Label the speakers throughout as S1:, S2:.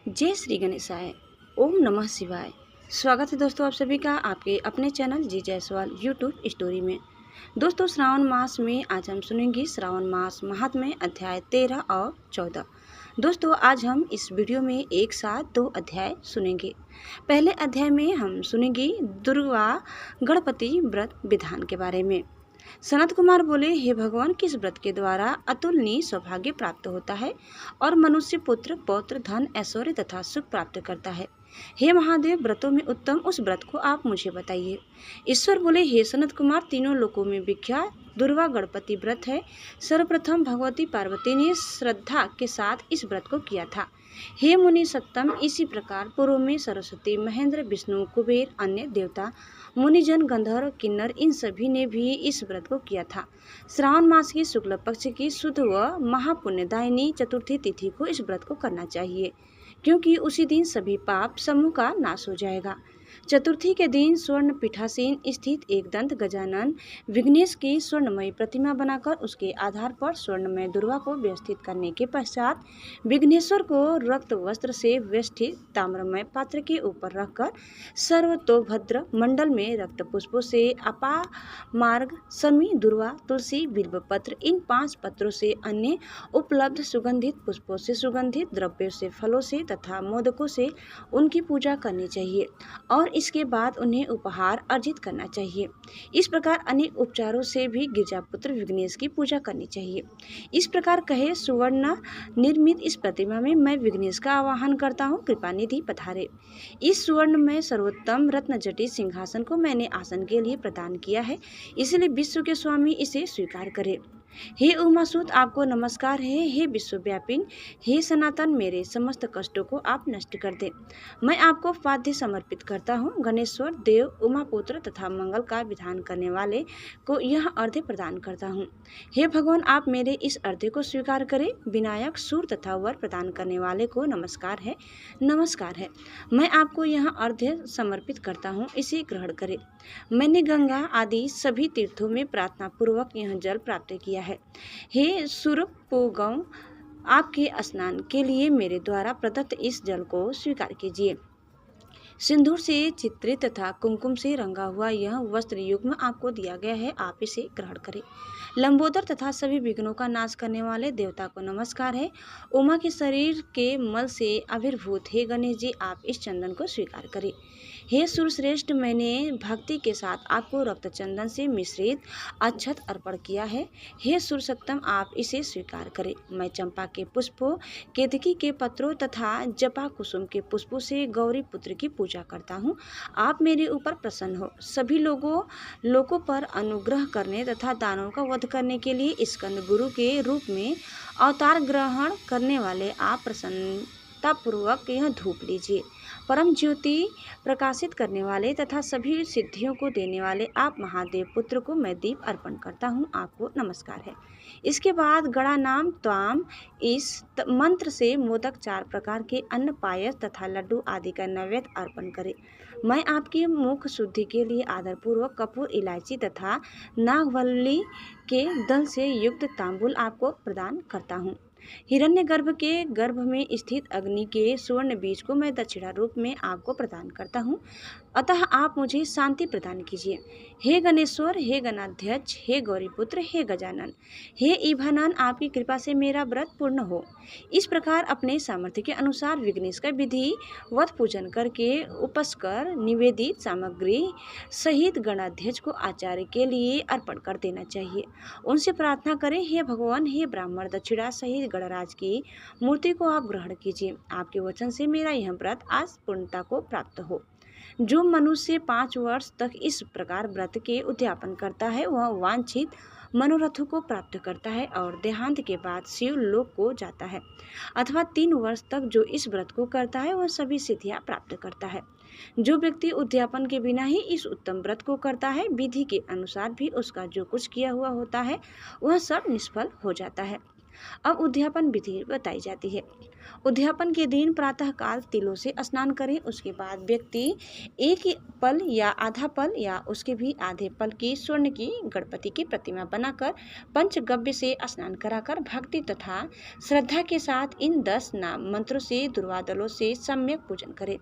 S1: जय श्री गणेशाय। ओम नमः शिवाय। स्वागत है दोस्तों आप सभी का आपके अपने चैनल जी जायसवाल यूट्यूब स्टोरी में। दोस्तों श्रावण मास में आज हम सुनेंगे श्रावण मास महात्म्य अध्याय 13 और 14। दोस्तों आज हम इस वीडियो में एक साथ 2 अध्याय सुनेंगे। पहले अध्याय में हम सुनेंगे दुर्गा गणपति व्रत विधान के बारे में। सनत कुमार बोले, हे भगवान, किस व्रत के द्वारा अतुलनीय सौभाग्य प्राप्त होता है और मनुष्य पुत्र पौत्र धन ऐश्वर्य तथा सुख प्राप्त करता है। हे महादेव, व्रतों में उत्तम उस व्रत को आप मुझे बताइए। ईश्वर बोले, हे सनत कुमार, तीनों लोकों में विख्यात दुर्गा गणपति व्रत है। सर्वप्रथम भगवती पार्वती ने श्रद्धा के साथ इस व्रत को किया था। हे मुनि सत्तम, इसी प्रकार पूर्व में सरस्वती, महेंद्र, विष्णु, कुबेर, अन्य देवता, मुनिजन, गंधर्व, किन्नर, इन सभी ने भी इस व्रत को किया था। श्रावण मास की शुक्ल पक्ष की शुद्ध व महापुण्यदायिनी चतुर्थी तिथि को इस व्रत को करना चाहिए, क्योंकि उसी दिन सभी पाप समूह का नाश हो जाएगा। चतुर्थी के दिन स्वर्ण पीठासीन स्थित एक दंत गजानन विघ्नेश की स्वर्णमयी प्रतिमा बनाकर उसके आधार पर स्वर्णमय दुर्गा को व्यवस्थित करने के पश्चात विघ्नेश्वर को रक्त वस्त्र से व्यवस्थित ताम्रमय पात्र के ऊपर रखकर सर्वतोभद्र मंडल में रक्त पुष्पों से अपामार्ग, समी, दुर्वा, तुलसी, बिल्वपत्र, इन 5 पत्रों से अन्य उपलब्ध सुगंधित पुष्पों से, सुगंधित द्रव्यों से, फलों से तथा मोदकों से उनकी पूजा करनी चाहिए और इसके बाद उन्हें उपहार अर्जित करना चाहिए। इस प्रकार अनेक उपचारों से भी गिरजापुत्र विघ्नेश की पूजा करनी चाहिए। इस प्रकार कहे सुवर्ण निर्मित इस प्रतिमा में मैं विघ्नेश का आवाहन करता हूँ, कृपा निधि पधारे। इस सुवर्ण में सर्वोत्तम रत्न जटित सिंहासन को मैंने आसन के लिए प्रदान किया है, इसलिए विश्व के स्वामी इसे स्वीकार करे। हे उमासुत, आपको नमस्कार है। हे विश्वव्यापिन, हे सनातन, मेरे समस्त कष्टों को आप नष्ट कर दे। मैं आपको पाद्य समर्पित करता हूँ। गणेश्वर, देव, उमापुत्र तथा मंगल का विधान करने वाले को यह अर्घ्य प्रदान करता हूँ। हे भगवान, आप मेरे इस अर्घ्य को स्वीकार करें। विनायक, सूर तथा वर प्रदान करने वाले को नमस्कार है, नमस्कार है। मैं आपको यह अर्घ्य समर्पित करता हूँ, इसे ग्रहण करें। मैंने गंगा आदि सभी तीर्थों में प्रार्थना पूर्वक यह जल प्राप्त किया है। हे सुरपोगौ, आपके स्नान के लिए मेरे द्वारा प्रदत्त इस जल को स्वीकार कीजिए। सिंदूर से चित्रित तथा कुमकुम से रंगा हुआ यह वस्त्र युग्म आपको दिया गया है, आप इसे ग्रहण करें। लंबोदर तथा सभी विघ्नों का नाश करने वाले देवता को नमस्कार है। उमा के शरीर के मल से आविर्भूत हे गणेश जी, आप इस चंदन को स्वीकार करें। हे सुरश्रेष्ठ, मैंने भक्ति के साथ आपको रक्त चंदन से मिश्रित अक्षत अर्पण किया है। हे सुरसत्तम, आप इसे स्वीकार करें। मैं चंपा के पुष्पों, केतकी के पत्रों तथा जपा कुसुम के पुष्पों से गौरी पुत्र की पूजा करता हूँ। आप मेरे ऊपर प्रसन्न हो। सभी लोगों पर अनुग्रह करने तथा दानवों का वध करने के लिए स्कंद गुरु के रूप में अवतार ग्रहण करने वाले आप प्रसन्नतापूर्वक यह धूप लीजिए। परम ज्योति प्रकाशित करने वाले तथा सभी सिद्धियों को देने वाले आप महादेव पुत्र को मैं दीप अर्पण करता हूँ, आपको नमस्कार है। इसके बाद गणा नाम त्वाम इस मंत्र से मोदक 4 प्रकार के अन्न, पायस तथा लड्डू आदि का नैवेद्य अर्पण करें। मैं आपकी मुख शुद्धि के लिए आदरपूर्वक कपूर, इलायची तथा नागवल्ली के दल से युक्त तांबूल आपको प्रदान करता हूँ। हिरण्यगर्भ के गर्भ में स्थित अग्नि के सुवर्ण बीज को मैं दक्षिणा रूप में आपको प्रदान करता हूँ, अतः आप मुझे शांति प्रदान कीजिए। हे गणेश्वर, हे गणाध्यक्ष, हे गौरीपुत्र, हे गजानन, हे ईभानन, आपकी कृपा से मेरा व्रत पूर्ण हो। इस प्रकार अपने सामर्थ्य के अनुसार विघ्नेश का विधिवत पूजन करके उपस्कर निवेदित सामग्री सहित गणाध्यक्ष को आचार्य के लिए अर्पण कर देना चाहिए। उनसे प्रार्थना करें, हे भगवान, हे ब्राह्मण, दक्षिणा सहित गणराज की मूर्ति को आप ग्रहण कीजिए। आपके वचन से मेरा यह व्रत आज पूर्णता को प्राप्त हो। जो मनुष्य 5 वर्ष तक इस प्रकार व्रत के उद्यापन करता है वह वांछित मनोरथों को प्राप्त करता है और देहांत के बाद शिव लोक को जाता है। अथवा 3 वर्ष तक जो इस व्रत को करता है वह सभी सिद्धियां प्राप्त करता है। जो व्यक्ति उद्यापन के बिना ही इस उत्तम व्रत को करता है, विधि के अनुसार भी उसका जो कुछ किया हुआ होता है वह सब निष्फल हो जाता है। अब उद्यापन विधि बताई जाती है। उद्यापन के दिन प्रातःकाल तिलों से स्नान करें। उसके बाद व्यक्ति एक पल या आधा पल या उसके भी आधे पल की स्वर्ण की गणपति की प्रतिमा बनाकर पंचगव्य से स्नान कराकर भक्ति तथा श्रद्धा के साथ इन 10 नाम मंत्रों से दुर्वादलों से सम्यक पूजन करें।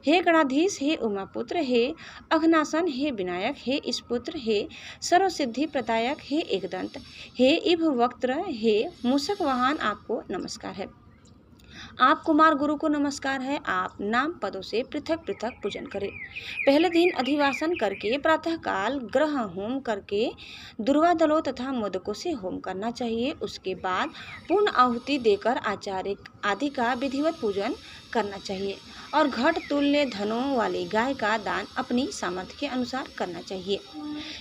S1: हे गणाधीश, हे उमापुत्र, हे अघनासन, हे विनायक, हे स्पुत्र, हे सर्वसिद्धि प्रदायक, हे एकदंत, हे इभ वक्त्र, हे मूषक वाहन, आपको नमस्कार है। आप कुमार गुरु को नमस्कार है। आप नाम पदों से पृथक पृथक पूजन करें। पहले दिन अधिवासन करके प्रातःकाल ग्रह होम करके दुर्वादलों तथा मोदकों से होम करना चाहिए। उसके बाद पूर्ण आहुति देकर आचार्य आदि का विधिवत पूजन करना चाहिए और घट तुल्य धनों वाली गाय का दान अपनी सामर्थ्य के अनुसार करना चाहिए।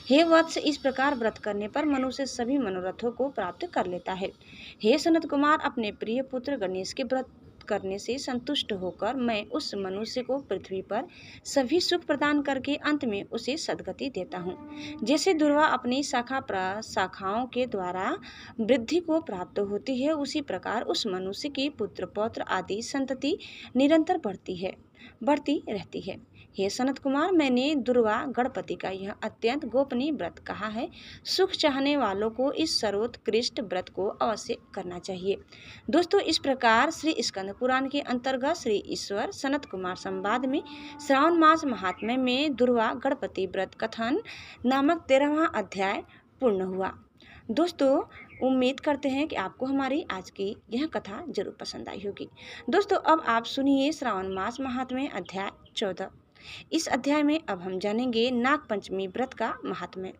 S1: हे वत्स, इस प्रकार व्रत करने पर मनुष्य सभी मनोरथों को प्राप्त कर लेता है। हे सनत कुमार, अपने प्रिय पुत्र गणेश के व्रत करने से संतुष्ट होकर मैं उस मनुष्य को पृथ्वी पर सभी सुख प्रदान करके अंत में उसे सद्गति देता हूँ। जैसे दुर्वा अपनी शाखा प्रशाखाओं के द्वारा वृद्धि को प्राप्त होती है, उसी प्रकार उस मनुष्य की पुत्र पौत्र आदि संतति निरंतर बढ़ती रहती है। हे सनत कुमार, मैंने दुर्वा गणपति का यह अत्यंत गोपनीय व्रत कहा है। सुख चाहने वालों को इस सर्वोत्कृष्ट व्रत को अवश्य करना चाहिए। दोस्तों, इस प्रकार श्री स्कंद पुराण के अंतर्गत श्री ईश्वर सनत कुमार संवाद में श्रावण मास महात्म्य में दुर्वा गणपति व्रत कथन नामक 13वां अध्याय पूर्ण हुआ। दोस्तों, उम्मीद करते हैं कि आपको हमारी आज की यह कथा जरूर पसंद आई होगी। दोस्तों, अब आप सुनिए श्रावण मास महात्म्य अध्याय 14। इस अध्याय में अब हम जानेंगे नाग पंचमी व्रत का महात्म्य।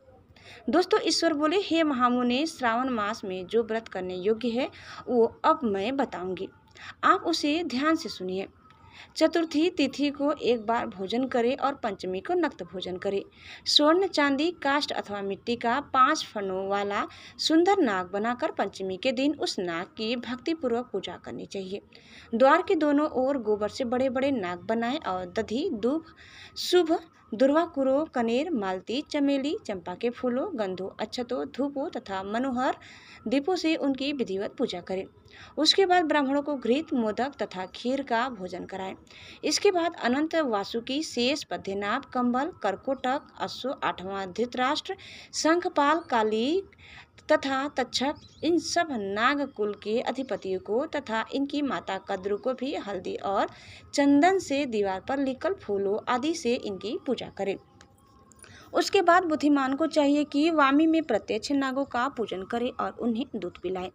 S1: दोस्तों, ईश्वर बोले, हे महामुने, श्रावण मास में जो व्रत करने योग्य है वो अब मैं बताऊंगी, आप उसे ध्यान से सुनिए। चतुर्थी तिथि को एक बार भोजन करें और पंचमी को नक्त भोजन करें। स्वर्ण, चांदी, काष्ठ अथवा मिट्टी का 5 फनों वाला सुंदर नाग बनाकर पंचमी के दिन उस नाग की भक्तिपूर्वक पूजा करनी चाहिए। द्वार के दोनों ओर गोबर से बड़े बड़े नाग बनाएं और दधि, दूब, शुभ, दुर्वा, कुरो, कनेर, मालती, चमेली, चंपा के फूलों, गंधों, अक्षतों, धूपों तथा मनोहर दीपों से उनकी विधिवत पूजा करें। उसके बाद ब्राह्मणों को घृत, मोदक तथा खीर का भोजन कराएं। इसके बाद अनंत वासुकी, शेष, पद्यनाभ, कंबल, करकोटक, अश्व, 8वां धृतराष्ट्र, शंखपाल, काली तथा तक्षक, इन सब नाग कुल के अधिपतियों को तथा इनकी माता कद्रु को भी हल्दी और चंदन से दीवार पर लिखकर फूलों आदि से इनकी पूजा करें। उसके बाद बुद्धिमान को चाहिए कि वामी में प्रत्यक्ष नागों का पूजन करे और उन्हें दूध पिलाए।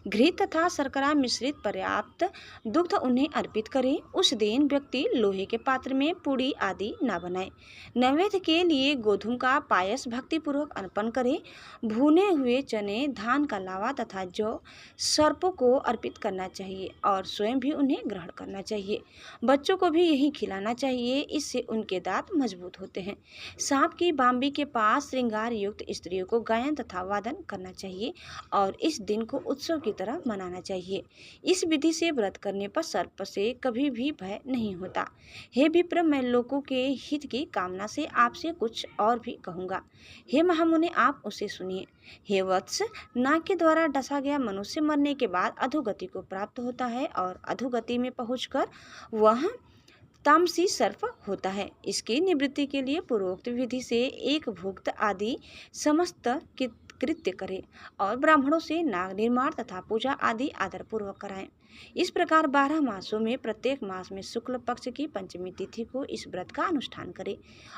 S1: घृत तथा शर्करा मिश्रित पर्याप्त दुग्ध उन्हें अर्पित करें। उस दिन व्यक्ति लोहे के पात्र में पूड़ी आदि न बनाए। नैवेद्य के लिए गोधूम का पायस भक्तिपूर्वक अर्पण करें। भुने हुए चने, धान का लावा तथा जौ सर्पों को अर्पित करना चाहिए और स्वयं भी उन्हें ग्रहण करना चाहिए। बच्चों को भी यही खिलाना चाहिए, इससे उनके दांत मजबूत होते हैं। सांप की बाम्बी के पास श्रृंगार युक्त स्त्रियों को गायन तथा वादन करना चाहिए और इस दिन को उत्सव की तरह मनाना चाहिए। इस विधि से व्रत करने पर सर्प से कभी भी भय नहीं होता। हे विप्र, मैं लोगों के हित की कामना से आपसे कुछ और भी कहूँगा। हे महामुने, आप उसे सुनिए। हे वत्स, नाग के द्वारा डसा गया मनुष्य मरने के बाद अधोगति को प्राप्त होता है और अधोगति में पहुंचकर वह तामसी सर्प होता है। इसकी निवृत्ति के लिए पूर्वोक्त विधि से एक भुक्त आदि समस्त कृत्य करें और ब्राह्मणों से नाग निर्माण तथा पूजा आदि आदरपूर्वक कराएं। इस प्रकार 12 मासों में प्रत्येक मास में शुक्ल पक्ष की पंचमी तिथि को इस व्रत का अनुष्ठान करें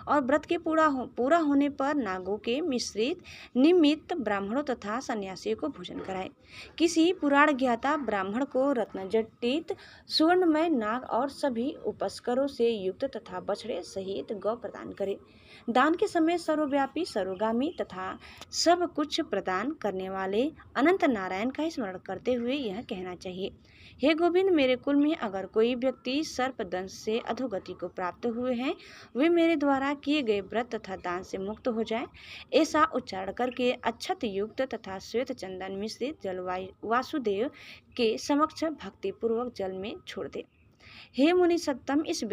S1: और व्रत के पूरा होने पर नागों के मिश्रित निमित्त ब्राह्मणों तथा सन्यासियों को भोजन कराएं। किसी पुराण ज्ञाता ब्राह्मण को रत्नजटित सुवर्णमय नाग और सभी उपस्करों से युक्त तथा बछड़े सहित गौ प्रदान करें। दान के समय सर्वव्यापी, सर्वगामी तथा सब कुछ प्रदान करने वाले अनंत नारायण का स्मरण करते हुए यह कहना चाहिए, हे गोविंद, मेरे कुल में अगर कोई व्यक्ति सर्पदंश से अधोगति को प्राप्त हुए हैं, वे मेरे द्वारा किए गए व्रत तथा दान से मुक्त हो जाए। ऐसा उच्चारण करके अक्षत युक्त तथा श्वेत चंदन मिश्रित जल वासुदेव के समक्ष भक्ति पूर्वक जल में छोड़ दे। हे मुनि सत्तम, इस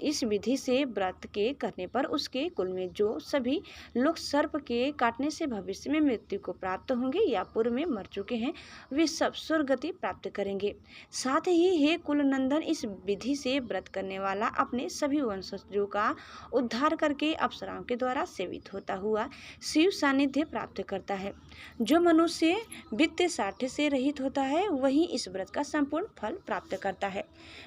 S1: इस विधि से व्रत के करने पर उसके कुल में जो सभी लोग सर्प के काटने से भविष्य में मृत्यु को प्राप्त होंगे या पूर्व में मर चुके हैं, वे सब स्वर्गति प्राप्त करेंगे। साथ ही हे कुलनंदन, इस विधि से व्रत करने वाला अपने सभी वंशजों का उद्धार करके अप्सराओं के द्वारा सेवित होता हुआ शिव सानिध्य प्राप्त करता है। जो मनुष्य वित्त साठ्य से रहित होता है वही इस व्रत का संपूर्ण फल प्राप्त करता है।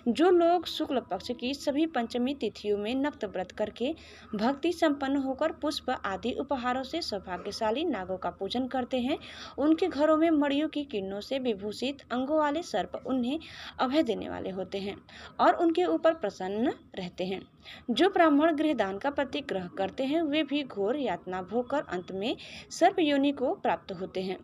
S1: जो लोग शुक्ल पक्ष की सभी पंचमी तिथियों में नक्त व्रत करके भक्ति संपन्न होकर पुष्प आदि उपहारों से सौभाग्यशाली नागों का पूजन करते हैं, उनके घरों में मणियों की किरणों से विभूषित अंगों वाले सर्प उन्हें अभय देने वाले होते हैं और उनके ऊपर प्रसन्न रहते हैं। जो ब्राह्मण गृहदान का प्रतिग्रह करते हैं वे भी घोर यातना भोग कर अंत में सर्प योनि को प्राप्त होते हैं।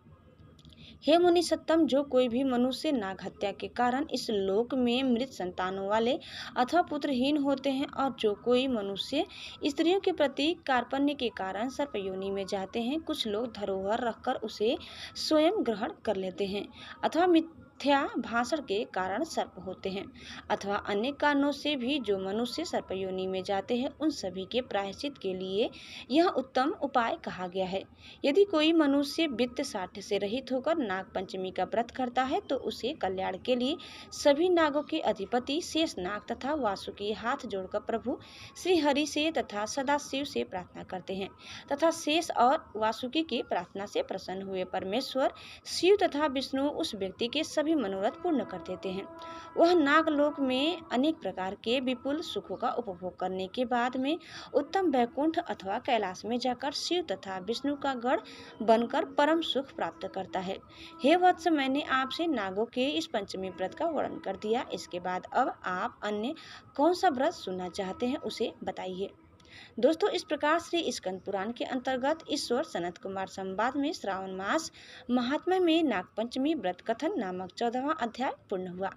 S1: हे मुनि सत्तम, जो कोई भी मनुष्य नाग हत्या के कारण इस लोक में मृत संतानों वाले अथवा पुत्रहीन होते हैं और जो कोई मनुष्य स्त्रियों के प्रति कार्पण्य के कारण सर्प योनि में जाते हैं, कुछ लोग धरोहर रखकर उसे स्वयं ग्रहण कर लेते हैं अथवा मिथ्या भाषण के कारण सर्प होते हैं अथवा अन्य कारणों से भी जो मनुष्य सर्प योनि में जाते हैं, उन सभी के प्रायश्चित के लिए यह उत्तम उपाय कहा गया है। यदि कोई मनुष्य वित्त साठ्य से रहित होकर नाग पंचमी का व्रत करता है तो उसे कल्याण के लिए सभी नागों के अधिपति शेष नाग तथा वासुकी हाथ जोड़कर प्रभु श्री हरि से तथा सदाशिव से प्रार्थना करते हैं तथा शेष और वासुकी की प्रार्थना से प्रसन्न हुए परमेश्वर शिव तथा विष्णु उस व्यक्ति के सभी मनोरथ पूर्ण कर देते हैं। वह नागलोक में अनेक प्रकार के विपुल सुखों का उपभोग करने के बाद में उत्तम वैकुंठ अथवा कैलाश में जाकर शिव तथा विष्णु का गढ़ बनकर परम सुख प्राप्त करता है। हे वत्स, मैंने आपसे नागों के इस पंचमी व्रत का वर्णन कर दिया। इसके बाद अब आप अन्य कौन सा व्रत सुनना चाहते हैं उसे बताइए। दोस्तों, इस प्रकार श्री स्कंद पुराण के अंतर्गत ईश्वर सनत कुमार संवाद में श्रावण मास महात्म्य में नागपंचमी व्रत कथन नामक 14वां अध्याय पूर्ण हुआ।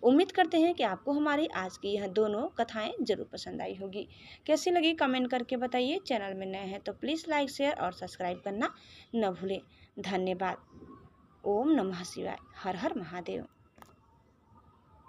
S1: उम्मीद करते हैं कि आपको हमारी आज की यह दोनों कथाएं जरूर पसंद आई होगी। कैसी लगी कमेंट करके बताइए। चैनल में नए हैं तो प्लीज़ लाइक, शेयर और सब्सक्राइब करना न भूलें। धन्यवाद। ओम नमः शिवाय। हर हर महादेव।